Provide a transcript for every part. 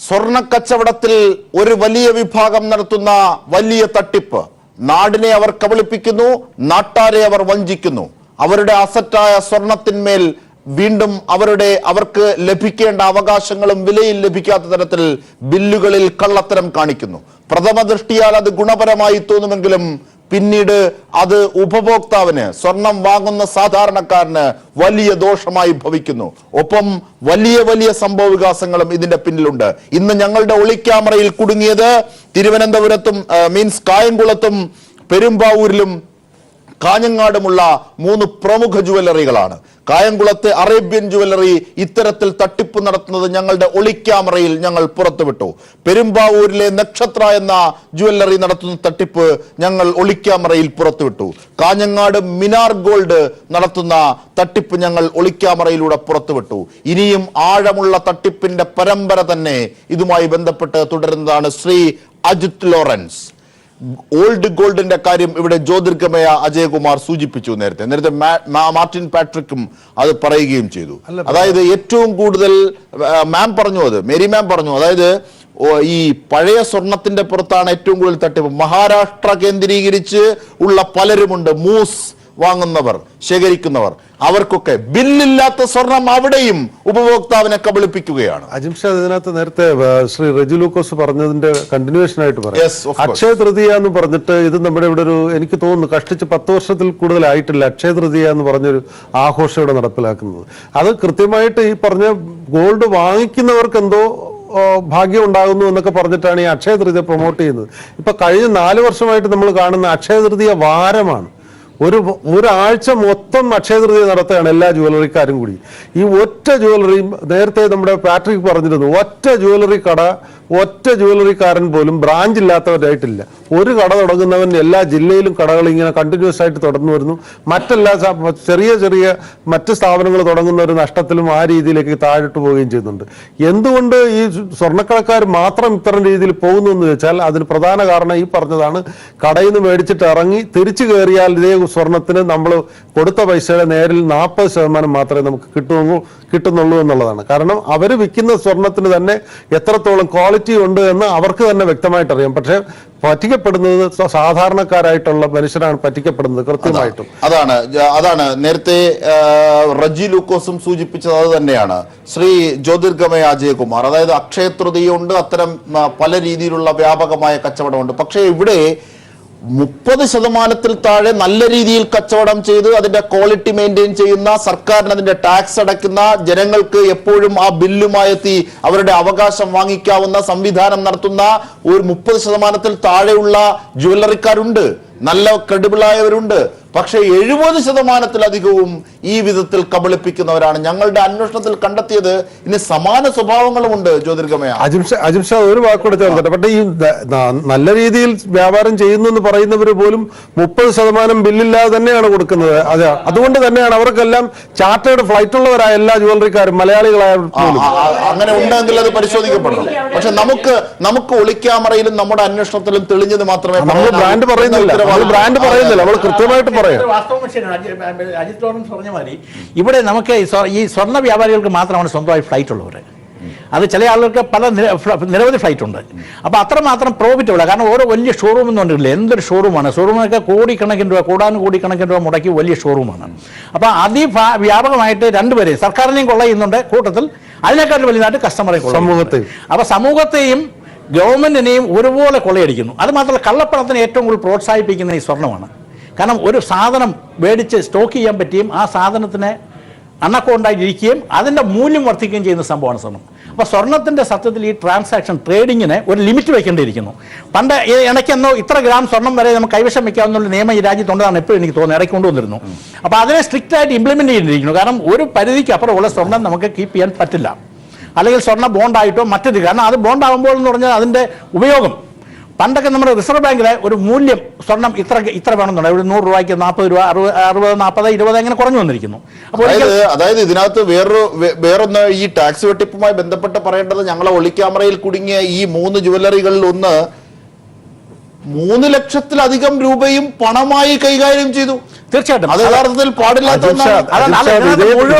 സ്വർണ്ണക്കച്ചവടത്തിൽ ഒരു വലിയ വിഭാഗം നടത്തുന്ന വലിയ തട്ടിപ്പ്. നാടിനെ അവർ കബളിപ്പിക്കുന്നു, നാട്ടാരെ അവർ വഞ്ചിക്കുന്നു. അവരുടെ അസറ്റായ സ്വർണത്തിന്മേൽ വീണ്ടും അവർക്ക് ലഭിക്കേണ്ട അവകാശങ്ങളും വിലയിൽ ലഭിക്കാത്ത തരത്തിൽ ബില്ലുകളിൽ കള്ളത്തരം കാണിക്കുന്നു. പ്രഥമ ദൃഷ്ടിയാൽ അത് ഗുണപരമായി തോന്നുമെങ്കിലും പിന്നീട് അത് ഉപഭോക്താവിന്, സ്വർണം വാങ്ങുന്ന സാധാരണക്കാരന് വലിയ ദോഷമായി ഭവിക്കുന്നു. ഒപ്പം വലിയ വലിയ സംഭവ വികാസങ്ങളും ഇതിന്റെ പിന്നിലുണ്ട്. ഇന്ന് ഞങ്ങളുടെ ഒളിക്യാമറയിൽ കുടുങ്ങിയത് തിരുവനന്തപുരത്തും കായംകുളത്തും പെരുമ്പാവൂരിലും കാഞ്ഞങ്ങാടുമുള്ള 3 പ്രമുഖ ജുവലറികളാണ്. കായംകുളത്തെ അറേബ്യൻ ജുവലറി ഇത്തരത്തിൽ തട്ടിപ്പ് നടത്തുന്നത് ഞങ്ങളുടെ ഒളിക്യാമറയിൽ ഞങ്ങൾ പുറത്തുവിട്ടു. പെരുമ്പാവൂരിലെ നക്ഷത്ര എന്ന ജുവലറി നടത്തുന്ന തട്ടിപ്പ് ഞങ്ങൾ ഒളിക്യാമറയിൽ പുറത്തുവിട്ടു. കാഞ്ഞങ്ങാട് മിനാർ ഗോൾഡ് നടത്തുന്ന തട്ടിപ്പ് ഞങ്ങൾ ഒളിക്യാമറയിലൂടെ പുറത്തുവിട്ടു. ഇനിയും ആഴമുള്ള തട്ടിപ്പിന്റെ പരമ്പര തന്നെ ഇതുമായി ബന്ധപ്പെട്ട് തുടരുന്നതാണ്. ശ്രീ അജിത് ലോറൻസ്, ഓൾഡ് ഗോൾഡിന്റെ കാര്യം ഇവിടെ ജ്യോതിർഗമയ അജയകുമാർ സൂചിപ്പിച്ചു. നേരത്തെ മാർട്ടിൻ പാട്രിക്കും അത് പറയുകയും ചെയ്തു. അതായത് ഏറ്റവും കൂടുതൽ മേരി മാം പറഞ്ഞു, അതായത് ഈ പഴയ സ്വർണത്തിന്റെ പുറത്താണ് ഏറ്റവും കൂടുതൽ തട്ടിപ്പ്. മഹാരാഷ്ട്ര കേന്ദ്രീകരിച്ച് ഉള്ള പലരുമുണ്ട്, മൂസ് വാങ്ങുന്നവർ, ശേഖരിക്കുന്നവർ. അവർക്കൊക്കെ ബില്ലില്ലാത്ത സ്വർണം അവിടെയും ഉപഭോക്താവിനെ കബളിപ്പിക്കുകയാണ്. അജിംഷാ, ഇതിനകത്ത് നേരത്തെ ശ്രീ റെജി ലൂക്കോസ് പറഞ്ഞതിന്റെ കണ്ടിന്യൂഷൻ ആയിട്ട് പറയാം. അക്ഷയ തൃതീയ എന്ന് പറഞ്ഞിട്ട് ഇത് നമ്മുടെ ഇവിടെ എനിക്ക് തോന്നുന്നു കഷ്ടിച്ച് 10 വർഷത്തിൽ കൂടുതലായിട്ടില്ല അക്ഷയ തൃതീയ എന്ന് പറഞ്ഞൊരു ആഘോഷം ഇവിടെ നടപ്പിലാക്കുന്നത്. അത് കൃത്യമായിട്ട് ഈ പറഞ്ഞ ഗോൾഡ് വാങ്ങിക്കുന്നവർക്ക് എന്തോ ഭാഗ്യം ഉണ്ടാകുന്നു എന്നൊക്കെ പറഞ്ഞിട്ടാണ് ഈ അക്ഷയ തൃതീയ പ്രൊമോട്ട് ചെയ്യുന്നത്. ഇപ്പൊ കഴിഞ്ഞ 4 വർഷമായിട്ട് നമ്മൾ കാണുന്ന അക്ഷയ തൃതീയ വാരമാണ്. ഒരാഴ്ച മൊത്തം അക്ഷയ തൃതീയ നടത്തുകയാണ് എല്ലാ ജുവലറിക്കാരും കൂടി. ഈ ഒറ്റ ജുവലറിയും, നേരത്തെ നമ്മുടെ പാട്രിക് പറഞ്ഞിരുന്നു, ഒറ്റ ജുവലറിക്കാരൻ പോലും ബ്രാഞ്ച് ഇല്ലാത്തവരായിട്ടില്ല. ഒരു കട തുടങ്ങുന്നവൻ എല്ലാ ജില്ലയിലും കടകൾ ഇങ്ങനെ കണ്ടിന്യൂസ് ആയിട്ട് തുടർന്നു വരുന്നു. മറ്റെല്ലാ ചെറിയ ചെറിയ മറ്റ് സ്ഥാപനങ്ങൾ തുടങ്ങുന്ന ഒരു നഷ്ടത്തിലും ആ രീതിയിലേക്ക് താഴിട്ട് പോവുകയും ചെയ്യുന്നുണ്ട്. എന്തുകൊണ്ട് ഈ സ്വർണ്ണക്കടക്കാർ മാത്രം ഇത്തരം രീതിയിൽ പോകുന്നു എന്ന് വെച്ചാൽ അതിന് പ്രധാന കാരണം ഈ പറഞ്ഞതാണ്. കടയിൽ നിന്ന് മേടിച്ചിട്ട് ഇറങ്ങി തിരിച്ചു കയറിയാൽ ഇതേ സ്വർണത്തിന് നമ്മൾ കൊടുത്ത പൈസയുടെ നേരിൽ 40% മാത്രമേ നമുക്ക് കിട്ടുന്നുള്ളൂ എന്നുള്ളതാണ്. കാരണം അവർ വിൽക്കുന്ന സ്വർണത്തിന് തന്നെ എത്രത്തോളം ക്വാളിറ്റി ഉണ്ട് എന്ന് അവർക്ക് തന്നെ വ്യക്തമായിട്ട് അറിയാം. പക്ഷെ പറ്റിക്കപ്പെടുന്നത് സാധാരണക്കാരായിട്ടുള്ള മനുഷ്യരാണ് പറ്റിക്കപ്പെടുന്നത് കൃത്യമായിട്ടും. അതാണ് നേരത്തെ റജി ലൂക്കോസും സൂചിപ്പിച്ചത് അത് തന്നെയാണ്. ശ്രീ ജ്യോതിർഗമയ അജയകുമാർ, അതായത് അക്ഷയ തൃതീയമുണ്ട്, അത്തരം പല രീതിയിലുള്ള വ്യാപകമായ കച്ചവടമുണ്ട്. പക്ഷേ ഇവിടെ 30% താഴെ നല്ല രീതിയിൽ കച്ചവടം ചെയ്ത് അതിന്റെ ക്വാളിറ്റി മെയിൻറ്റെയിൻ ചെയ്യുന്ന, സർക്കാരിന് അതിന്റെ ടാക്സ് അടയ്ക്കുന്ന, ജനങ്ങൾക്ക് എപ്പോഴും ആ ബില്ലുമായെത്തി അവരുടെ അവകാശം വാങ്ങിക്കാവുന്ന സംവിധാനം നടത്തുന്ന ഒരു 30% താഴെയുള്ള ജുവലറിക്കാരുണ്ട്, നല്ല ക്രെഡിബിളായവരുണ്ട്. പക്ഷേ 70%-ലധികവും ഈ വിധത്തിൽ കബളിപ്പിക്കുന്നവരാണ്. ഞങ്ങളുടെ അന്വേഷണത്തിൽ കണ്ടെത്തിയത് ഇനി സമാന സ്വഭാവങ്ങളുമുണ്ട്. ജ്യോതിർഗമയ അജിംഷാ, ഒരു വാക്കുകൂടെ ചേർത്തിട്ട്, പക്ഷേ ഈ നല്ല രീതിയിൽ വ്യാപാരം ചെയ്യുന്നു എന്ന് പറയുന്നവർ പോലും 30% ബില്ലില്ലാതെ തന്നെയാണ് കൊടുക്കുന്നത്. അതുകൊണ്ട് തന്നെയാണ് അവർക്കെല്ലാം ചാർട്ടേഡ് ഫ്ലൈറ്റ് ഉള്ളവരായ എല്ലാ ജുവലറിക്കാരും മലയാളികളായ അങ്ങനെ ഉണ്ടെങ്കിൽ അത് പരിശോധിക്കപ്പെടണം. പക്ഷെ നമുക്ക് ഒളിക്യാമറയിലും നമ്മുടെ അന്വേഷണത്തിലും തെളിഞ്ഞത് മാത്രമേ നമ്മൾ ബ്രാൻഡ് പറയുന്നില്ല, നമ്മൾ കൃത്യമായിട്ട് പറയാം. വാസ്തവം ശരിയാണ്. അജിത് ലോറൻസ് പറഞ്ഞ മാതിരി ഇവിടെ നമുക്ക് ഈ സ്വർണ്ണ വ്യാപാരികൾക്ക് മാത്രമാണ് സ്വന്തമായി ഫ്ലൈറ്റ് ഉള്ളവർ. അത് ചില ആളുകൾക്ക് നിരവധി ഫ്ലൈറ്റ് ഉണ്ട്. അപ്പോൾ അത്രമാത്രം പ്രോഫിറ്റബിൾ. കാരണം ഓരോ വലിയ ഷോറൂം എന്ന് പറഞ്ഞിട്ടില്ല, എന്തൊരു ഷോറൂമാണ്. ഷോറൂമൊക്കെ കോടിക്കണക്കിന് രൂപ മുടക്കി വലിയ ഷോറൂമാണ്. അപ്പോൾ അതിവ്യാപകമായിട്ട് രണ്ടുപേരെയും, സർക്കാരിനെയും കൊള്ള ചെയ്യുന്നുണ്ട്, കൂട്ടത്തിൽ അതിനേക്കാളും വലുതായിട്ട് കസ്റ്റമറെ കൊള്ള. അപ്പോൾ സമൂഹത്തെയും ഗവൺമെന്റിനെയും ഒരുപോലെ കൊള്ളയടിക്കുന്നു. അത് മാത്രമല്ല, കള്ളപ്പണത്തിന് ഏറ്റവും കൂടുതൽ പ്രോത്സാഹിപ്പിക്കുന്ന ഈ സ്വർണ്ണമാണ്. കാരണം ഒരു സാധനം മേടിച്ച് സ്റ്റോക്ക് ചെയ്യാൻ പറ്റിയും ആ സാധനത്തിന് അണക്കോണ്ടായിരിക്കുകയും അതിൻ്റെ മൂല്യം വർദ്ധിക്കുകയും ചെയ്യുന്ന സംഭവമാണ് സ്വർണ്ണം. അപ്പോൾ സ്വർണ്ണത്തിൻ്റെ സത്യത്തിൽ ഈ ട്രേഡിങ്ങിന് ഒരു ലിമിറ്റ് വെക്കേണ്ടിയിരിക്കുന്നു. പണ്ട് ഇടയ്ക്കെന്നോ ഇത്ര ഗ്രാം സ്വർണ്ണം വരെ നമുക്ക് കൈവശം വയ്ക്കാവുന്ന നിയമം ഈ രാജ്യത്തുണ്ടെന്നാണ് എപ്പോഴും എനിക്ക് തോന്നുന്നത്, ഇടയ്ക്ക് കൊണ്ടുവന്നിരുന്നു. അപ്പോൾ അതിനെ സ്ട്രിക്റ്റ് ആയിട്ട് ഇംപ്ലിമെന്റ് ചെയ്തിരിക്കുന്നു. കാരണം ഒരു പരിധിക്ക് അപ്പുറമുള്ള സ്വർണ്ണം നമുക്ക് കീപ്പ് ചെയ്യാൻ പറ്റില്ല. അല്ലെങ്കിൽ സ്വർണ്ണ ബോണ്ടായിട്ടോ മറ്റൊരു, കാരണം അത് ബോണ്ടാകുമ്പോൾ എന്ന് പറഞ്ഞാൽ അതിൻ്റെ ഉപയോഗം, പണ്ടൊക്കെ നമ്മുടെ റിസർവ് ബാങ്കിലെ ഒരു മൂല്യം സ്വർണം ഇത്ര വേണമെന്നുണ്ട്. ഒരു 100 രൂപയ്ക്ക് 40 രൂപ, 60, 40, 20 അങ്ങനെ കുറഞ്ഞു വന്നിരിക്കുന്നു. അതായത് ഇതിനകത്ത് വേറൊന്ന് ഈ ടാക്സ് വെട്ടിപ്പുമായി ബന്ധപ്പെട്ട് പറയേണ്ടത്, ഞങ്ങളെ ഒളിക്യാമറയിൽ കുടുങ്ങിയ ഈ 3 ജുവലറികളിൽ ഒന്ന് 3 ലക്ഷത്തിലധികം രൂപയും പണമായി കൈകാര്യം ചെയ്തു. തീർച്ചയായിട്ടും അത് യഥാർത്ഥത്തിൽ പാടില്ലാത്ത ഒന്നാണ്.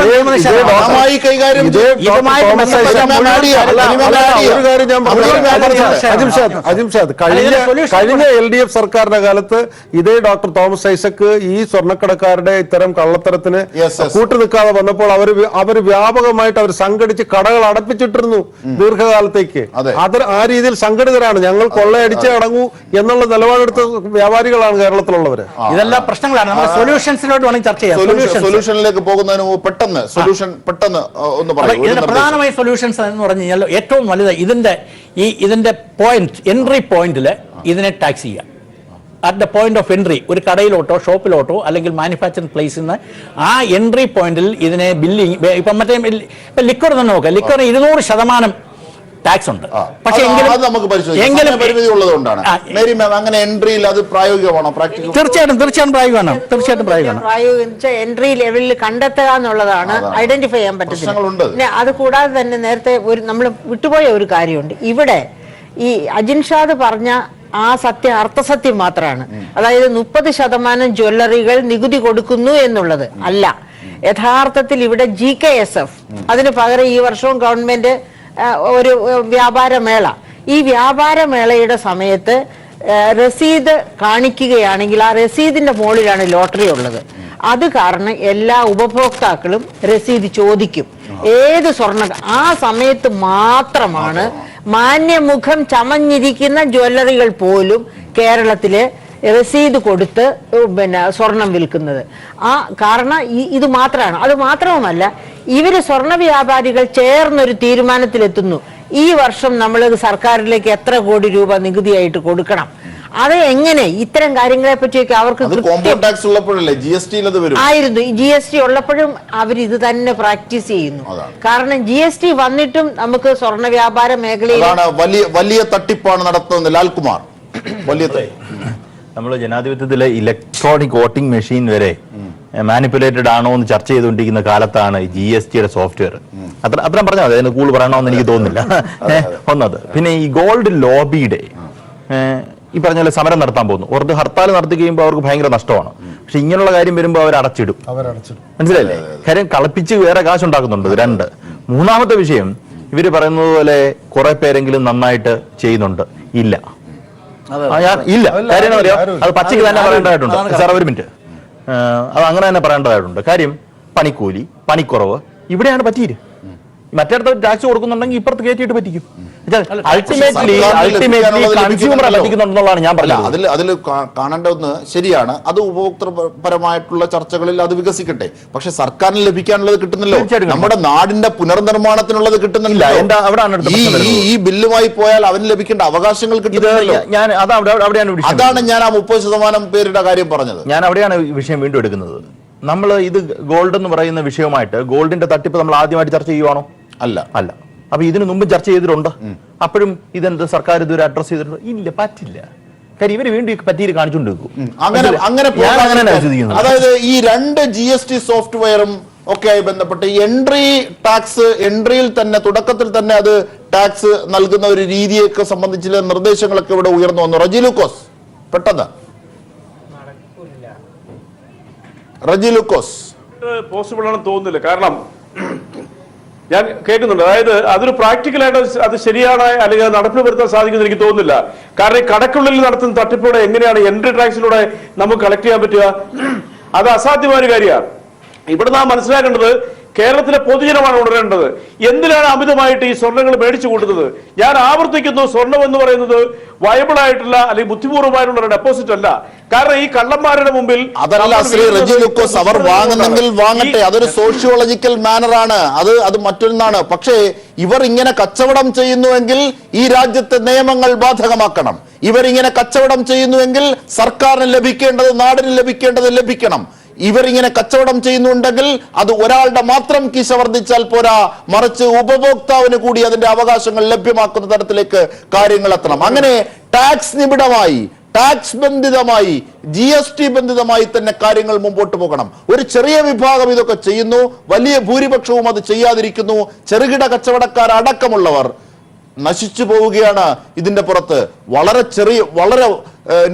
പണമായി കൈകാര്യം കഴിഞ്ഞ LDF സർക്കാരിന്റെ കാലത്ത് ഇതേ ഡോക്ടർ തോമസ് ഐസക്ക് ഈ സ്വർണ്ണക്കടക്കാരുടെ ഇത്തരം കള്ളത്തരത്തിന് കൂട്ടുനിൽക്കാതെ വന്നപ്പോൾ അവര് വ്യാപകമായിട്ട് അവർ സംഘടിച്ച് കടകൾ അടപ്പിച്ചിട്ടിരുന്നു ദീർഘകാലത്തേക്ക്. അത് ആ രീതിയിൽ സംഘടിതരാണ്. ഞങ്ങൾ കൊള്ളയടിച്ചേ അടങ്ങൂ എന്നുള്ള നിലപാടെടുത്ത വ്യാപാരികളാണ് കേരളത്തിലുള്ളവര്. ഇതെല്ലാം പ്രശ്നങ്ങളാണ്. നമ്മൾ സൊല്യൂഷൻസിലോട്ട് വേണമെങ്കിൽ ചർച്ച ചെയ്യാം. സൊല്യൂഷനിലേക്ക് പോകുന്നതിന് മുമ്പ് പെട്ടെന്ന് ഒന്ന് പറയാം. ഇതിന്റെ പ്രധാനമായ സൊല്യൂഷൻസ് എന്ന് പറഞ്ഞു കഴിഞ്ഞാൽ ഏറ്റവും വലുത് ഇതിന്റെ പോയിന്റ്, എൻട്രി പോയിന്റിൽ ഇതിനെ ടാക്സ് ചെയ്യുക. At the point of entry, ഒരു കടയിലോട്ടോ ഷോപ്പിലോട്ടോ അല്ലെങ്കിൽ മാനുഫാക്ചറിംഗ് പ്ലേസിൽ നിന്ന് ആ എൻട്രി പോയിന്റിൽ ഇതിനെ ബില്ലിങ്, ഇപ്പം മറ്റേ ലിക്വർ തന്നെ നോക്കുക, ലിക്വറിന് 200% ടാക്സ് ഉണ്ട്. പക്ഷേ പരിമിതി ഉള്ളതുകൊണ്ടാണ്. അങ്ങനെ എൻട്രിയിൽ അത് പ്രായോഗികമാണോ? തീർച്ചയായിട്ടും പ്രായോഗികമാണ്. എൻട്രി ലെവലിൽ കണ്ടെത്തുക എന്നുള്ളതാണ്, ഐഡന്റിഫൈ ചെയ്യാൻ പറ്റുന്നത്. അത് കൂടാതെ തന്നെ നേരത്തെ നമ്മൾ വിട്ടുപോയ ഒരു കാര്യമുണ്ട്. ഇവിടെ ഈ അജിൻഷാദ് പറഞ്ഞ ആ അർത്ഥസത്യം മാത്രമാണ്. അതായത് 30% ജ്വല്ലറികൾ നികുതി കൊടുക്കുന്നു എന്നുള്ളത് അല്ല. യഥാർത്ഥത്തിൽ ഇവിടെ GKSF, അതിന് പകരം ഈ വർഷവും ഗവൺമെന്റ് ഒരു വ്യാപാരമേള, ഈ വ്യാപാരമേളയുടെ സമയത്ത് രസീത് കാണിക്കുകയാണെങ്കിൽ ആ രസീതിന്റെ മുകളിലാണ് ലോട്ടറി ഉള്ളത്. അത് കാരണം എല്ലാ ഉപഭോക്താക്കളും രസീത് ചോദിക്കും. ഏത് ആ സമയത്ത് മാത്രമാണ് മാന്യമുഖം ചമഞ്ഞിരിക്കുന്ന ജ്വല്ലറികൾ പോലും കേരളത്തിലെ രസീത് കൊടുത്ത് സ്വർണം വിൽക്കുന്നത്. കാരണം ഇത് മാത്രമാണ്. അത് മാത്രവുമല്ല, ഇവര് സ്വർണ്ണ വ്യാപാരികൾ ചേർന്നൊരു തീരുമാനത്തിലെത്തുന്നു, ഈ വർഷം നമ്മൾ സർക്കാരിലേക്ക് എത്ര കോടി രൂപ നികുതിയായിട്ട് കൊടുക്കണം. അത് എങ്ങനെ, ഇത്തരം കാര്യങ്ങളെ പറ്റിയൊക്കെ അവർക്ക് ആയിരുന്നു. GST ഉള്ളപ്പോഴും അവർ ഇത് തന്നെ പ്രാക്ടീസ് ചെയ്യുന്നു. കാരണം GST വന്നിട്ടും നമുക്ക് സ്വർണ്ണ വ്യാപാര മേഖലയിൽ വലിയ തട്ടിപ്പാണ് നടത്തുന്നത്. ലാൽകുമാർ, നമ്മൾ ജനാധിപത്യത്തിലെ ഇലക്ട്രോണിക് വോട്ടിംഗ് മെഷീൻ വരെ മാനിപ്പുലേറ്റഡ് ആണോ എന്ന് ചർച്ച ചെയ്തുകൊണ്ടിരിക്കുന്ന കാലത്താണ് GSTയുടെ സോഫ്റ്റ്വെയർ. അത്രയും പറഞ്ഞാൽ മതി, അതിന് കൂടുതൽ പറയണമെന്ന് എനിക്ക് തോന്നുന്നില്ല. ഒന്നത്. പിന്നെ ഈ ഗോൾഡ് ലോബിയുടെ ഈ പറഞ്ഞ പോലെ സമരം നടത്താൻ പോകുന്നു. ഒരു ഹർത്താൽ നടത്തി കഴിയുമ്പോൾ അവർക്ക് ഭയങ്കര നഷ്ടമാണ്. പക്ഷെ ഇങ്ങനെയുള്ള കാര്യം വരുമ്പോൾ അവർ അടച്ചിടും. മനസ്സിലായില്ലേ? കാര്യം കളിപ്പിച്ച് വേറെ കാശ് ഉണ്ടാക്കുന്നുണ്ട്. 2. മൂന്നാമത്തെ വിഷയം, ഇവര് പറയുന്നത് പോലെ കുറെ പേരെങ്കിലും നന്നായിട്ട് ചെയ്യുന്നുണ്ട്. ഇല്ല. കാര്യം എന്താ പറയാ, അത് പച്ചയ്ക്ക് തന്നെ പറയേണ്ടതായിട്ടുണ്ട്. സാർ ഒരു മിനിറ്റ്, അത് അങ്ങനെ തന്നെ പറയേണ്ടതായിട്ടുണ്ട്. കാര്യം പണിക്കൂലി, പണിക്കുറവ് ഇവിടെയാണ് പറ്റിയത്. മറ്റേടത്ത് ടാക്സ് കൊടുക്കുന്നുണ്ടെങ്കിൽ ഇപ്പുറത്ത് കയറ്റിയിട്ട് പറ്റിക്കും. അൾട്ടിമേറ്റ്ലി കൺസ്യൂമറെ പറ്റിക്കുന്നുണ്ടെന്നുള്ളതാണ് ഞാൻ പറഞ്ഞത്. അതിൽ കാണേണ്ട ഒന്ന് ശരിയാണ്, അത് ഉപഭോക്തൃപരമായിട്ടുള്ള ചർച്ചകളിൽ അത് വികസിക്കട്ടെ. പക്ഷെ സർക്കാരിന് ലഭിക്കാനുള്ളത് കിട്ടുന്നില്ല. നമ്മുടെ നാടിന്റെ പുനർനിർമ്മാണത്തിനുള്ളത് കിട്ടുന്നില്ല. ഈ ബില്ലുമായി പോയാൽ അവന് ലഭിക്കേണ്ട അവകാശങ്ങൾ കിട്ടുന്നില്ല. അതാണ് ഞാൻ ആ 30% പേരുടെ കാര്യം പറഞ്ഞത്. ഞാൻ അവിടെയാണ് വിഷയം വീണ്ടും എടുക്കുന്നത്. നമ്മൾ ഇത് ഗോൾഡ് എന്ന് പറയുന്ന വിഷയമായിട്ട് ഗോൾഡിന്റെ തട്ടിപ്പ് നമ്മൾ ആദ്യമായിട്ട് ചർച്ച ചെയ്യുവാണോ? അല്ല. അപ്പൊ ഇതിനു മുമ്പ് ചർച്ച ചെയ്തിട്ടുണ്ട്. അപ്പോഴും ഇതെന്ത് സർക്കാർ ഇതുവരെ അഡ്രസ് ചെയ്തിട്ടുണ്ട്? ഇല്ല, പറ്റില്ല. കാര്യം ഇവര് വീണ്ടും പറ്റിയിട്ട് കാണിച്ചുകൊണ്ടിരിക്കും. അതായത് ഈ 2 GST സോഫ്റ്റ്വെയറും ഒക്കെയായി ബന്ധപ്പെട്ട് എൻട്രിയിൽ തന്നെ തുടക്കത്തിൽ തന്നെ അത് ടാക്സ് നൽകുന്ന ഒരു രീതിയൊക്കെ സംബന്ധിച്ചുള്ള നിർദ്ദേശങ്ങളൊക്കെ ഇവിടെ ഉയർന്നു വന്നു. റജി ലൂക്കോസ് പോസിബിൾ ആണെന്ന് തോന്നുന്നില്ല. കാരണം ഞാൻ കേൾക്കുന്നുണ്ട്, അതായത് അതൊരു പ്രാക്ടിക്കലായിട്ട് അത് ശരിയാണ് അല്ലെങ്കിൽ അത് നടപ്പിൽ വരുത്താൻ സാധിക്കുമെന്ന് എനിക്ക് തോന്നുന്നില്ല. കാരണം ഈ കടക്കുള്ളിൽ നടത്തുന്ന തട്ടിപ്പിലൂടെ എങ്ങനെയാണ് എൻട്രി ടാക്സിലൂടെ നമുക്ക് കളക്ട് ചെയ്യാൻ പറ്റുക? അത് അസാധ്യമായ ഒരു കാര്യമാണ്. ഇവിടെ നാം മനസ്സിലാക്കേണ്ടത് കേരളത്തിലെ പൊതുജനമാണ് ഉണരേണ്ടത്. എന്തിനാണ് അമിതമായിട്ട് ഈ സ്വർണ്ണങ്ങൾ മേടിച്ചു കൂട്ടുന്നത്? ഞാൻ ആവർത്തിക്കുന്നു, സ്വർണം എന്ന് പറയുന്നത് വയബിൾ ആയിട്ടുള്ള അല്ലെങ്കിൽ ബുദ്ധിപൂർവ്വമായിട്ടുള്ള ഡെപ്പോസിറ്റ് അല്ല. കാരണം ഈ കള്ളന്മാരുടെ മുമ്പിൽ അവർ വാങ്ങുന്നെങ്കിൽ വാങ്ങട്ടെ, അതൊരു സോഷ്യോളജിക്കൽ മാനറാണ്. അത് മറ്റൊന്നാണ്. പക്ഷേ ഇവർ ഇങ്ങനെ കച്ചവടം ചെയ്യുന്നുവെങ്കിൽ ഈ രാജ്യത്തെ നിയമങ്ങൾ ബാധകമാക്കണം. ഇവരിങ്ങനെ കച്ചവടം ചെയ്യുന്നുവെങ്കിൽ സർക്കാരിന് ലഭിക്കേണ്ടത്, നാടിന് ലഭിക്കേണ്ടത് ലഭിക്കണം. ഇവരിങ്ങനെ കച്ചവടം ചെയ്യുന്നുണ്ടെങ്കിൽ അത് ഒരാളുടെ മാത്രം കീശ വർദ്ധിച്ചാൽ പോരാ, മറിച്ച് ഉപഭോക്താവിന് കൂടി അതിന്റെ അവകാശങ്ങൾ ലഭ്യമാക്കുന്ന തരത്തിലേക്ക് കാര്യങ്ങൾ എത്തണം. അങ്ങനെ ടാക്സ് നിബിഡമായി, ടാക്സ് ബന്ധിതമായി, GST ബന്ധിതമായി തന്നെ കാര്യങ്ങൾ മുമ്പോട്ട് പോകണം. ഒരു ചെറിയ വിഭാഗം ഇതൊക്കെ ചെയ്യുന്നു, വലിയ ഭൂരിപക്ഷവും അത് ചെയ്യാതിരിക്കുന്നു. ചെറുകിട കച്ചവടക്കാർ അടക്കമുള്ളവർ നശിച്ചു പോവുകയാണ്. ഇതിന്റെ പുറത്ത് വളരെ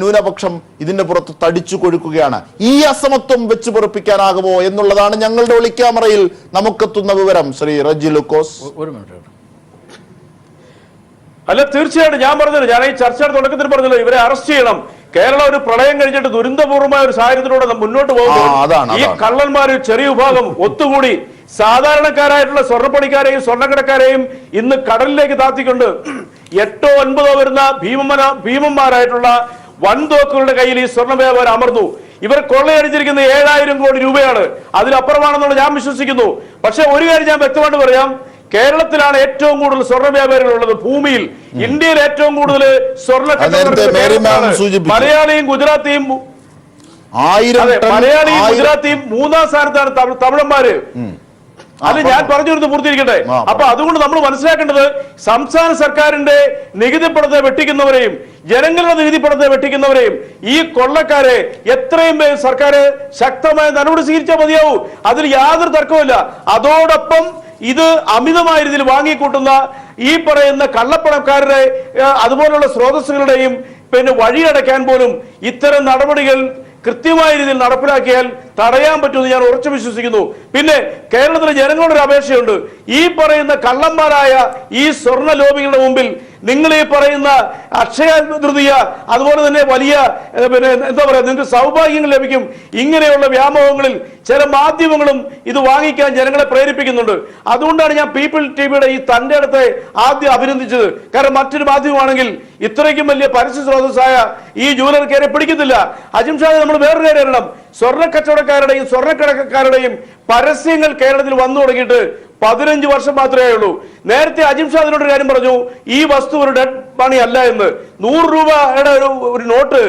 ന്യൂനപക്ഷം ഇതിന്റെ പുറത്ത് തടിച്ചു കൊഴുക്കുകയാണ്. ഈ അസമത്വം വെച്ച് പൊറുപ്പിക്കാനാകുമോ എന്നുള്ളതാണ് ഞങ്ങളുടെ ഒളിക്യാമറയിൽ നമുക്കെത്തുന്ന വിവരം. ശ്രീ റജി ലൂക്കോസ്. ഒരു മിനിറ്റ്. അല്ല, തീർച്ചയായിട്ടും ഞാൻ പറഞ്ഞത്, ഞാൻ ഈ ചർച്ചയുടെ തുടക്കത്തിൽ പറഞ്ഞല്ലോ, ഇവരെ അറസ്റ്റ് ചെയ്യണം. കേരളം ഒരു പ്രളയം കഴിഞ്ഞിട്ട് ദുരന്തപൂർവമായ ഒരു സാഹചര്യത്തിലൂടെ മുന്നോട്ട് പോകുമ്പോൾ ഈ കള്ളന്മാര് ചെറിയ വിഭാഗം ഒത്തുകൂടി സാധാരണക്കാരായിട്ടുള്ള സ്വർണ്ണപ്പണിക്കാരെയും സ്വർണ്ണക്കടക്കാരെയും ഇന്ന് കടലിലേക്ക് താത്തിക്കൊണ്ട് 8 or 9 വരുന്ന ഭീമന്മാരായിട്ടുള്ള വൻതോക്കുകളുടെ കയ്യിൽ ഈ സ്വർണ്ണ വ്യാപാരം അമർന്നു. ഇവർ കൊള്ളയടിച്ചിരിക്കുന്ന 7000 കോടി രൂപയാണ്. അതിലപ്പുറമാണെന്നുള്ള ഞാൻ വിശ്വസിക്കുന്നു. പക്ഷെ ഒരു കാര്യം ഞാൻ വ്യക്തമായിട്ട് പറയാം, കേരളത്തിലാണ് ഏറ്റവും കൂടുതൽ സ്വർണ്ണ വ്യാപാരികൾ ഉള്ളത്. ഭൂമിയിൽ ഇന്ത്യയിൽ ഏറ്റവും കൂടുതൽ സ്വർണ്ണ മലയാളിയും ഗുജറാത്തിയും മൂന്നാം സ്ഥാനത്താണ് തമിഴന്മാര്. അത് ഞാൻ പറഞ്ഞു കൊടുത്ത് പൂർത്തീകരിക്കട്ടെ. അപ്പൊ അതുകൊണ്ട് നമ്മൾ മനസ്സിലാക്കേണ്ടത്, സംസ്ഥാന സർക്കാരിന്റെ നികുതി പണത്തെ വെട്ടിക്കുന്നവരെയും ജനങ്ങളുടെ നികുതി പണത്തെ വെട്ടിക്കുന്നവരെയും ഈ കൊള്ളക്കാരെ എത്രയും വേഗം സർക്കാർ ശക്തമായ നടപടി സ്വീകരിച്ചാൽ മതിയാവൂ. അതിൽ യാതൊരു തർക്കവുമില്ല. അതോടൊപ്പം ഇത് അമിതമായ രീതിയിൽ വാങ്ങിക്കൂട്ടുന്ന ഈ പറയുന്ന കള്ളപ്പണക്കാരുടെ അതുപോലുള്ള സ്രോതസ്സുകളുടെയും വഴിയടയ്ക്കാൻ പോലും ഇത്തരം നടപടികൾ കൃത്യമായ രീതിയിൽ നടപ്പിലാക്കിയാൽ തടയാൻ പറ്റുമെന്ന് ഞാൻ ഉറച്ചു വിശ്വസിക്കുന്നു. പിന്നെ കേരളത്തിലെ ജനങ്ങളോടൊരു അപേക്ഷയുണ്ട്. ഈ പറയുന്ന കള്ളന്മാരായ ഈ സ്വർണ്ണ ലോബികളുടെ മുമ്പിൽ നിങ്ങൾ ഈ പറയുന്ന അക്ഷയ തൃതീയ അതുപോലെ തന്നെ വലിയ എന്താ പറയാ, നിങ്ങൾക്ക് സൗഭാഗ്യങ്ങൾ ലഭിക്കും. ഇങ്ങനെയുള്ള വ്യാമോഹങ്ങളിൽ ചില മാധ്യമങ്ങളും ഇത് വാങ്ങിക്കാൻ ജനങ്ങളെ പ്രേരിപ്പിക്കുന്നുണ്ട്. അതുകൊണ്ടാണ് ഞാൻ പീപ്പിൾ ടിവിയുടെ ഈ തന്റെ അടുത്ത് ആദ്യം അഭിനന്ദിച്ചത്. കാരണം മറ്റൊരു മാധ്യമമാണെങ്കിൽ ഇത്രയ്ക്കും വലിയ പരസ്യ സ്രോതസ്സായ ഈ ജൂവലർക്കാരെ പിടിക്കുന്നില്ല. അജിംഷാദ്, നമ്മൾ വേറൊരു കാര്യം അറിയണം, സ്വർണ്ണ കച്ചവടക്കാരുടെയും സ്വർണ്ണക്കടക്കാരുടെയും പരസ്യങ്ങൾ കേരളത്തിൽ വന്നു തുടങ്ങിയിട്ട് 15 വർഷം മാത്രമേ ഉള്ളൂ. നേരത്തെ അജിംഷാദിനോട് കാര്യം പറഞ്ഞു, ഈ വസ്തു ഒരു ഡെഡ് മണി അല്ല എന്ന്. 100 രൂപയുടെ ഒരു നോട്ട്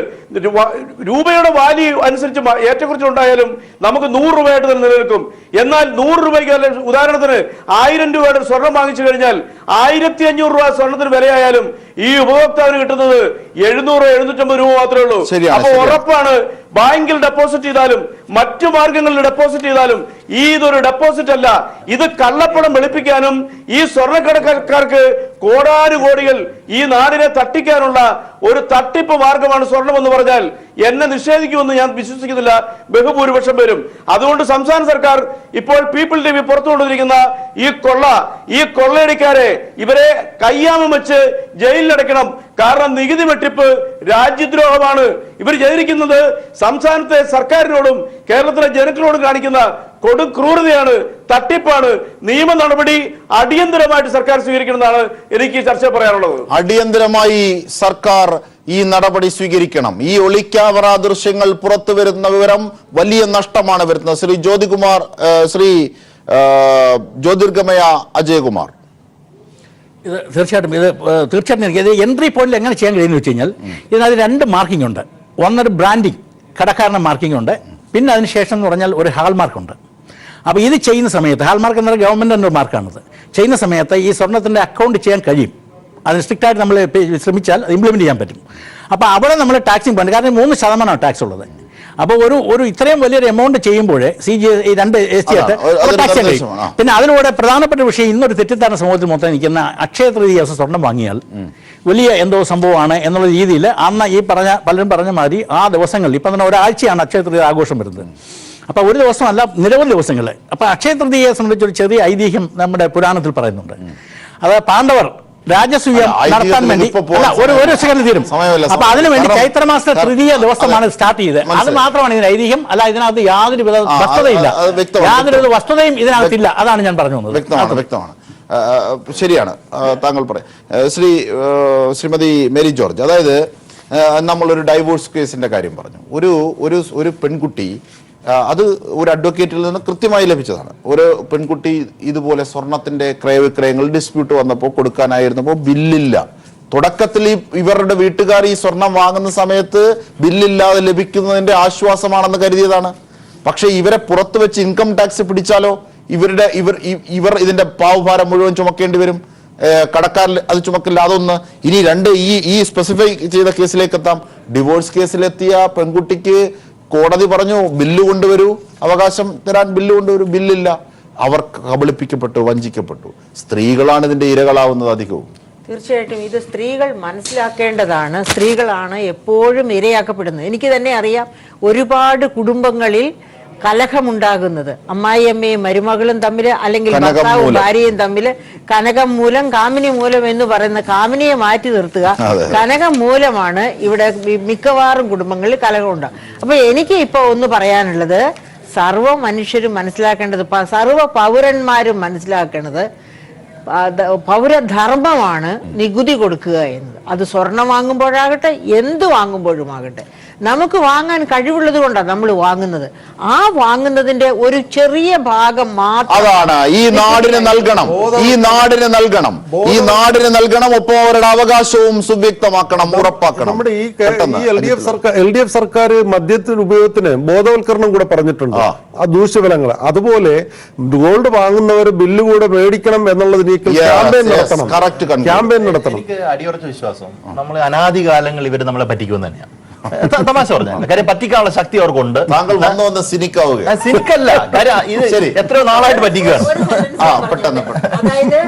രൂപയുടെ വാല്യൂ അനുസരിച്ച് ഏറ്റക്കുറച്ചിലുണ്ടായാലും നമുക്ക് 100 രൂപയായിട്ട് തന്നെ നിലനിൽക്കും. എന്നാൽ 100 രൂപയ്ക്ക്, ഉദാഹരണത്തിന് 1000 രൂപയുടെ സ്വർണം വാങ്ങിച്ചു കഴിഞ്ഞാൽ 1500 രൂപ സ്വർണത്തിന് വിലയായാലും ഈ ഉപഭോക്താവിന് കിട്ടുന്നത് 700-750 രൂപ മാത്രമേ ഉള്ളൂ. അപ്പൊ ഉറപ്പാണ്, ബാങ്കിൽ ഡെപ്പോസിറ്റ് ചെയ്താലും മറ്റു മാർഗങ്ങളിൽ ഡെപ്പോസിറ്റ് ചെയ്താലും ഇതൊരു ഡെപ്പോസിറ്റ് അല്ല. ഇത് കള്ളപ്പണം വെളുപ്പിക്കാനും ഈ സ്വർണ്ണക്കടക്കാർക്ക് കോടാനുകോടികൾ ഈ നാടിനെ തട്ടിക്കാനുള്ള ഒരു തട്ടിപ്പ് മാർഗമാണ് സ്വർണം എന്ന് പറഞ്ഞാൽ എന്നെ നിഷേധിക്കുമെന്ന് ഞാൻ വിശ്വസിക്കുന്നില്ല ബഹുഭൂരിപക്ഷം പേരും. അതുകൊണ്ട് സംസ്ഥാന സർക്കാർ ഇപ്പോൾ പീപ്പിൾ ടിവി പുറത്തുകൊണ്ടിരിക്കുന്ന ഈ കൊള്ളയടിക്കാരെ ഇവരെ കയ്യാമം വെച്ച് ജയിലിലടയ്ക്കണം. കാരണം നികുതി വെട്ടിപ്പ് രാജ്യദ്രോഹമാണ്. ഇവർ ചെയ്തിരിക്കുന്നത് സംസ്ഥാനത്തെ സർക്കാരിനോടും കേരളത്തിലെ ജനങ്ങളോടും കാണിക്കുന്ന കൊടും ക്രൂരതയാണ്, തട്ടിപ്പാണ്. നിയമ നടപടി അടിയന്തരമായിട്ട് സർക്കാർ സ്വീകരിക്കണമെന്നാണ് എനിക്ക് ചർച്ച പറയാനുള്ളത്. അടിയന്തരമായി സർക്കാർ ഈ നടപടി സ്വീകരിക്കണം. ഈ ഒളിക്യാമറ ദൃശ്യങ്ങൾ പുറത്തു വരുന്ന വിവരം വലിയ നഷ്ടമാണ് വരുന്നത്. ശ്രീ ജ്യോതിർഗമയ അജയകുമാർ, ഇത് തീർച്ചയായിട്ടും എനിക്ക് എൻട്രി പോയിന്റിൽ എങ്ങനെ ചെയ്യാൻ കഴിയുമെന്ന് വെച്ച് കഴിഞ്ഞാൽ ഇതിനകത്ത് 2 മാർക്കിംഗ് ഉണ്ട്. ഒന്നൊരു ബ്രാൻഡിങ്, കടക്കാരൻ്റെ മാർക്കിംഗ് ഉണ്ട്. പിന്നെ അതിനുശേഷം എന്ന് പറഞ്ഞാൽ ഒരു ഹാൾമാർക്കുണ്ട്. അപ്പോൾ ഇത് ചെയ്യുന്ന സമയത്ത്, ഹാൾമാർക്ക് എന്ന ഗവൺമെൻറ്റിൻ്റെ ഒരു മാർക്കാണത്, ചെയ്യുന്ന സമയത്ത് ഈ സ്വർണ്ണത്തിൻ്റെ അക്കൗണ്ട് ചെയ്യാൻ കഴിയും. അതിന് സ്ട്രിക്റ്റായിട്ട് നമ്മൾ ശ്രമിച്ചാൽ ഇംപ്ലിമെൻറ്റ് ചെയ്യാൻ പറ്റും. അപ്പോൾ അവിടെ നമ്മൾ ടാക്സിങ് പോയിന്റ്, കാരണം 3% ടാക്സ് ഉള്ളത്. അപ്പോൾ ഒരു ഇത്രയും വലിയൊരു എമൗണ്ട് ചെയ്യുമ്പോൾ ഈ 2 ST ടാക്സ് കഴിയും. പിന്നെ അതിലൂടെ പ്രധാനപ്പെട്ട വിഷയം, ഇന്നൊരു തെറ്റിദ്ധാരണ സമൂഹത്തിൽ മൊത്തം നിൽക്കുന്ന അക്ഷയ തൃതീയ ദിവസം സ്വർണം വാങ്ങിയാൽ വലിയ എന്തോ സംഭവമാണ് എന്നുള്ള രീതിയിൽ അന്ന് ഈ പലരും പറഞ്ഞ മാതിരി ആ ദിവസങ്ങളിൽ ഇപ്പം തന്നെ ഒരാഴ്ചയാണ് അക്ഷയ തൃതീയ ആഘോഷം വരുന്നത്. അപ്പോൾ ഒരു ദിവസമല്ല, നിരവധി ദിവസങ്ങൾ. അപ്പോൾ അക്ഷയ തൃതീയയെ സംബന്ധിച്ചൊരു ചെറിയ ഐതിഹ്യം നമ്മുടെ പുരാണത്തിൽ പറയുന്നുണ്ട്. അത് പാണ്ഡവർ രാജസൂയം നടത്താൻ വേണ്ടി ഒരു സെക്കൻഡ് തീരും. അപ്പൊ അതിനുവേണ്ടി ചൈത്രമാസ തൃതീയ ദിവസമാണ് സ്റ്റാർട്ട് ചെയ്തത്. അത് മാത്രമാണ് ഇതിന് ഐതിഹ്യം. അല്ല, ഇതിനകത്ത് യാതൊരു വിധ വസ്തുതയില്ല, യാതൊരു വസ്തുതയും ഇതിനകത്തില്ല. അതാണ് ഞാൻ പറഞ്ഞു വന്നത്. വ്യക്തമാണ്. ശരിയാണ് താങ്കൾ പറയാം. ശ്രീമതി മേരി ജോർജ്, അതായത് നമ്മളൊരു ഡൈവോഴ്സ് കേസിന്റെ കാര്യം പറഞ്ഞു. ഒരു പെൺകുട്ടി, അത് ഒരു അഡ്വക്കേറ്റിൽ നിന്ന് കൃത്യമായി ലഭിച്ചതാണ്. ഒരു പെൺകുട്ടി ഇതുപോലെ സ്വർണത്തിന്റെ ക്രയവിക്രയങ്ങൾ ഡിസ്പ്യൂട്ട് വന്നപ്പോൾ കൊടുക്കാനായിരുന്നപ്പോൾ ബില്ലില്ല. തുടക്കത്തിൽ ഇവരുടെ വീട്ടുകാർ ഈ സ്വർണം വാങ്ങുന്ന സമയത്ത് ബില്ലില്ലാതെ ലഭിക്കുന്നതിന്റെ ആശ്വാസമാണെന്ന് കരുതിയതാണ്. പക്ഷെ ഇവരെ പുറത്തു വെച്ച് ഇൻകം ടാക്സ് പിടിച്ചാലോ ഇവർ ഇതിന്റെ പാവഭാരം മുഴുവൻ ചുമക്കേണ്ടി വരും. കടക്കാരിൽ അത് ചുമക്കില്ല. അതൊന്ന്. ഇനി 2 ഈ സ്പെസിഫൈ ചെയ്ത കേസിലേക്ക് എത്താം. ഡിവോഴ്സ് കേസിലെത്തിയ പെൺകുട്ടിക്ക് കോടതി പറഞ്ഞു ബില്ല് കൊണ്ടുവരൂ, അവകാശം തരാൻ ബില്ല് കൊണ്ടുവരൂ. ബില്ലില്ല. അവർ കബളിപ്പിക്കപ്പെട്ടു, വഞ്ചിക്കപ്പെട്ടു. സ്ത്രീകളാണ് ഇതിന്റെ ഇരകളാവുന്നത് അധികവും. തീർച്ചയായിട്ടും ഇത് സ്ത്രീകൾ മനസ്സിലാക്കേണ്ടതാണ്. സ്ത്രീകളാണ് എപ്പോഴും ഇരയാക്കപ്പെടുന്നത്. എനിക്ക് തന്നെ അറിയാം ഒരുപാട് കുടുംബങ്ങളിൽ കലഹമുണ്ടാകുന്നത് അമ്മായിയമ്മയും മരുമകളും തമ്മിൽ, അല്ലെങ്കിൽ ഭർത്താവും ഭാര്യയും തമ്മിൽ കനകം മൂലം കാമിനി മൂലം എന്ന് പറയുന്ന കാമിനിയെ മാറ്റി നിർത്തുക. കനകം മൂലമാണ് ഇവിടെ മിക്കവാറും കുടുംബങ്ങളിൽ കലഹം ഉണ്ടാകും. അപ്പൊ എനിക്ക് ഇപ്പൊ ഒന്ന് പറയാനുള്ളത്, സർവ്വ മനുഷ്യരും മനസ്സിലാക്കേണ്ടത്, സർവ്വ പൗരന്മാരും മനസ്സിലാക്കേണ്ടത് പൗരധർമ്മമാണ് നികുതി കൊടുക്കുക എന്നത്. അത് സ്വർണം വാങ്ങുമ്പോഴാകട്ടെ എന്ത് വാങ്ങുമ്പോഴുമാകട്ടെ നമുക്ക് വാങ്ങാൻ കഴിവുള്ളത് കൊണ്ടാണ് നമ്മൾ വാങ്ങുന്നത്. ആ വാങ്ങുന്നതിന്റെ ഒരു ചെറിയ ഭാഗം മാത്രം അതാണ് ഈ നാടിന് നൽകണം, ഈ നാടിന് നൽകണം, ഈ നാടിന് നൽകണം. ഒപ്പം അവരുടെ അവകാശവും സുവ്യക്തമാക്കണം, ഉറപ്പാക്കണം. നമ്മുടെ ഈ LDF സർക്കാർ മദ്യത്തിന് ഉപയോഗത്തിന് ബോധവൽക്കരണം കൂടെ പറഞ്ഞിട്ടുണ്ട്, ആ ദൂഷ്യഫലങ്ങൾ. അതുപോലെ ഗോൾഡ് വാങ്ങുന്നവർ ബില്ല് കൂടെ മേടിക്കണം എന്നുള്ളതിന് ക്യാമ്പയിൻ നടത്തണം. ക്യാമ്പയിൻ നടത്തണം. എനിക്ക് അടിയുറച്ച വിശ്വാസം നമ്മൾ അനാദികാലങ്ങൾ ഇവർ നമ്മളെ പറ്റിക്കുമെന്ന് തന്നെയാണ്. തമാശ പറഞ്ഞ കാര്യം, പറ്റിക്കാനുള്ള ശക്തി അവർക്കുണ്ട്. താങ്കൾ വന്ന് സിനിക്കാവുക, സിനിക്കല്ല കാര്യം, ഇത് എത്രയോ നാളായിട്ട് പറ്റിക്കുകയാണ്. അതായത്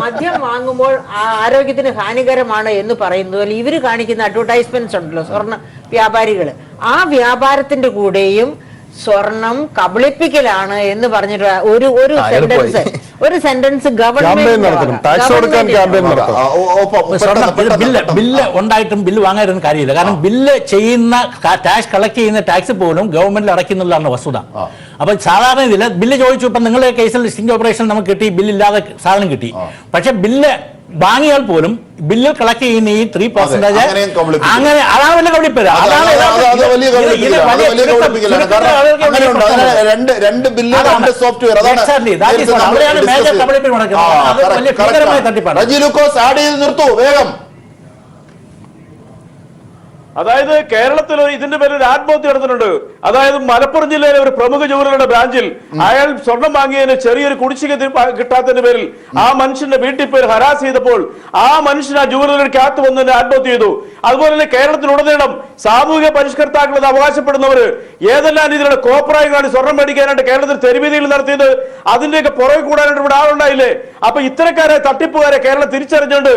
മദ്യം വാങ്ങുമ്പോൾ ആരോഗ്യത്തിന് ഹാനികരമാണ് എന്ന് പറയുന്നത് ഇവര് കാണിക്കുന്ന അഡ്വർടൈസ്മെന്റ്സ് ഉണ്ടല്ലോ, സ്വർണ്ണ വ്യാപാരികള്, ആ വ്യാപാരത്തിന്റെ കൂടെയും സ്വർണം കബളിപ്പിക്കലാണ് എന്ന് പറഞ്ഞിട്ട് ഒരു സെന്റൻസ് ബില്ല് ഉണ്ടായിട്ടും ബില്ല് വാങ്ങാനൊന്നും കാര്യമില്ല. കാരണം ബില്ല് ചെയ്യുന്ന ടാക്സ് കളക്ട് ചെയ്യുന്ന ടാക്സ് പോലും ഗവൺമെന്റിൽ അടയ്ക്കുന്നുള്ളതാണ് വസ്തുത. അപ്പൊ സാധാരണ ഇതിൽ ബില്ല് ചോദിച്ചു, ഇപ്പൊ നിങ്ങളുടെ കേസിൽ സ്റ്റിംഗ് ഓപ്പറേഷൻ നമുക്ക് കിട്ടി, ബില്ലില്ലാതെ സാധനം കിട്ടി. പക്ഷെ ബില്ല് വാങ്ങിയാൽ പോലും ബില്ല് കളക്ട് ചെയ്യുന്ന ഈ 3% അങ്ങനെ അതാണ് വലിയ കബളിപ്പ്. അതായത് കേരളത്തിൽ ഇതിന്റെ പേരിൽ ഒരു ആത്മഹത്യ നടത്തുന്നുണ്ട്. അതായത് മലപ്പുറം ജില്ലയിലെ ഒരു പ്രമുഖ ജുവലറിയുടെ ബ്രാഞ്ചിൽ അയാൾ സ്വർണം വാങ്ങിയതിന് ചെറിയൊരു കുടിശ്ശിക കിട്ടാത്തതിന്റെ പേരിൽ ആ മനുഷ്യന്റെ വീട്ടിൽ പേര് ഹരാസ് ചെയ്തപ്പോൾ ആ മനുഷ്യൻ ആ ജുവലറിക്കകത്ത് വന്ന് ആത്മഹത്യ ചെയ്തു. അതുപോലെ തന്നെ കേരളത്തിലുടനീളം സാമൂഹിക പരിഷ്കർത്താക്കൾ അവകാശപ്പെടുന്നവർ ഏതെല്ലാം രീതിയിലുള്ള കോപ്രായങ്ങളാണ് സ്വർണം മേടിക്കാനായിട്ട് കേരളത്തിൽ തെരുവീതികൾ നടത്തിയത്, അതിന്റെയൊക്കെ പുറകെ കൂടാനായിട്ട് ഇവിടെ ആളുണ്ടായില്ലേ? അപ്പൊ ഇത്തരക്കാരെ തട്ടിപ്പുകാരെ കേരളം തിരിച്ചറിഞ്ഞുകൊണ്ട്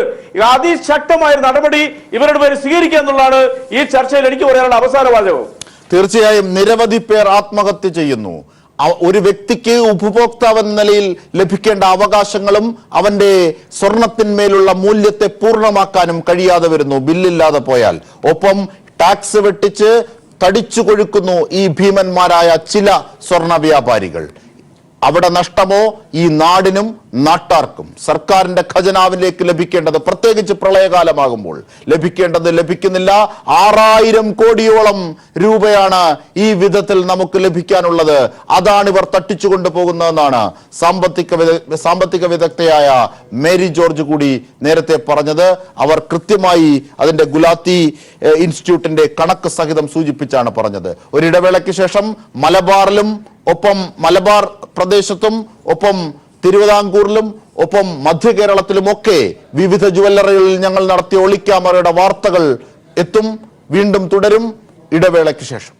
അതിശക്തമായ നടപടി ഇവരുടെ പേര് സ്വീകരിക്കുക എന്നുള്ളതാണ് ഈ ചർച്ചയിൽ എനിക്ക് പറയാനുള്ള അവസാന വാചകം. തീർച്ചയായും നിരവധി പേർ ആത്മഹത്യ ചെയ്യുന്നു. ഒരു വ്യക്തിക്ക് ഉപഭോക്താവ് എന്ന നിലയിൽ ലഭിക്കേണ്ട അവകാശങ്ങളും അവന്റെ സ്വർണത്തിന്മേലുള്ള മൂല്യത്തെ പൂർണ്ണമാക്കാനും കഴിയാതെ വരുന്നു ബില്ലില്ലാതെ പോയാൽ. ഒപ്പം ടാക്സ് വെട്ടിച്ച് തടിച്ചു കൊഴുക്കുന്നു ഈ ഭീമന്മാരായ ചില സ്വർണ വ്യാപാരികൾ. അവിടെ നഷ്ടമോ ഈ നാടിനും നാട്ടാർക്കും. സർക്കാരിന്റെ ഖജനാവിലേക്ക് ലഭിക്കേണ്ടത്, പ്രത്യേകിച്ച് പ്രളയകാലമാകുമ്പോൾ ലഭിക്കേണ്ടത് ലഭിക്കുന്നില്ല. 6000 കോടിയോളം രൂപയാണ് ഈ വിധത്തിൽ നമുക്ക് ലഭിക്കാനുള്ളത്. അതാണ് ഇവർ തട്ടിച്ചു കൊണ്ടുപോകുന്നതെന്നാണ് സാമ്പത്തിക വിദഗ്ധയായ മേരി ജോർജ് കൂടി നേരത്തെ പറഞ്ഞത്. അവർ കൃത്യമായി അതിന്റെ ഗുലാത്തി ഇൻസ്റ്റിറ്റ്യൂട്ടിന്റെ കണക്ക് സഹിതം സൂചിപ്പിച്ചാണ് പറഞ്ഞത്. ഒരിടവേളയ്ക്ക് ശേഷം മലബാറിലും ഒപ്പം മലബാർ പ്രദേശത്തും ഒപ്പം തിരുവിതാംകൂറിലും ഒപ്പം മധ്യ കേരളത്തിലുമൊക്കെ വിവിധ ജുവല്ലറികളിൽ ഞങ്ങൾ നടത്തിയ ഒളിക്യാമറയുടെ വാർത്തകൾ എത്തും. വീണ്ടും തുടരും ഇടവേളയ്ക്ക് ശേഷം.